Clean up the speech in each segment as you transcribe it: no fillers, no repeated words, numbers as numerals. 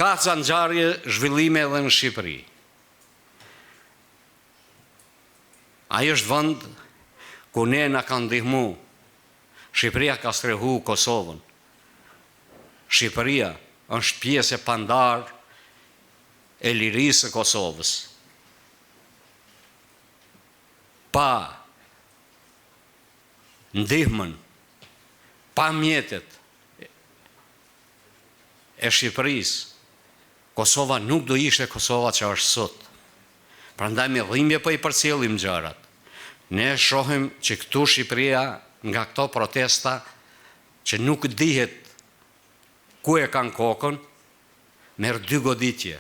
ka zanxarje zhvillime edhe në Shqipëri. Ai është vend ku ne na kanë ndihmu. Shqipëria ka strehu Kosovën. Shqipëria është pjesë e pandar e lirisë së Kosovës. Pa ndihmën, pa mjetet e Shqipërisë, Kosova nuk do ishte Kosova që është sot. Prandaj me dhimbje po i përcjellim gjërat. Ne shohim që këtu Shqipëria nga këto protesta që nuk dihet ku e kanë kokën, merr dy goditje.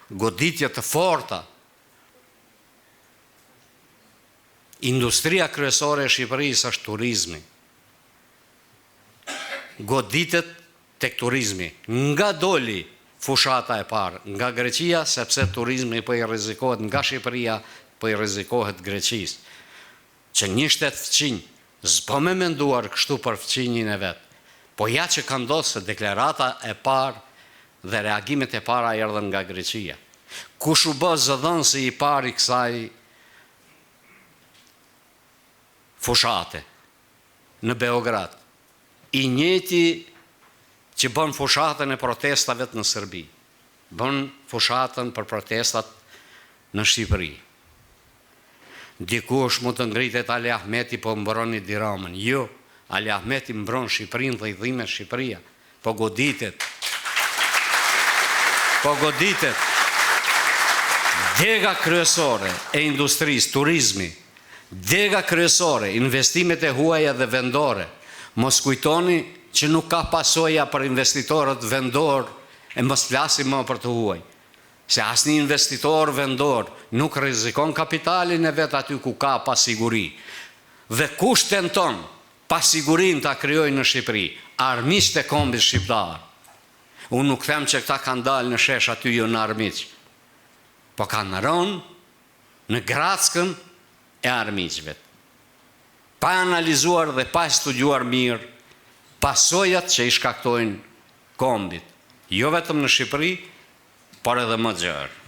Goditje të forta. Industria kryesore e Shqipërisë është turizmi. Goditet tek turizmi. Nga doli fushata e parë, nga Greqia, sepse turizmi po i rrezikohet nga Shqipëria, po i rrezikohet Greqisë. Që një shtet fëqinj, s'po me menduar kështu për fëqinjin e vetë, po ja që ka ndosë deklarata e parë dhe reagimet e para erdhën nga Greqia. Kush u bë zëdhënësi i parë i kësaj fushate në Beograd, i njëjti që bën fushatën e protestave në Serbi, bën fushatën për protestat në Shqipëri. Dikush mund të ngritet Ali Ahmeti po mbroni Diramën. Jo, Ali Ahmeti mbron Shqipërinë dhe i dhime Shqipëria. Po goditet. Po goditet. Dega kryesore e industrisë, turizmi, dega kryesore, investimet e huaja dhe vendore. Mos kujtoni që nuk ka pasoja për investitorët vendor e mos flasim më për të huaj. Se asnjë investitor vendor nuk rrezikon kapitalin e vet aty ku ka pasiguri. Dhe kush tenton pasigurinë ta krijojë në Shqipëri, armiqtë e kombit shqiptar. Unë nuk them që këta kanë dalë në shesh aty jo në armiq, po kanë rënë në grackën e armiqve. Pa analizuar dhe pa studiuar mirë pasojat që i shkaktojnë kombit, jo vetëm në Shqipëri, por edhe më gjerë.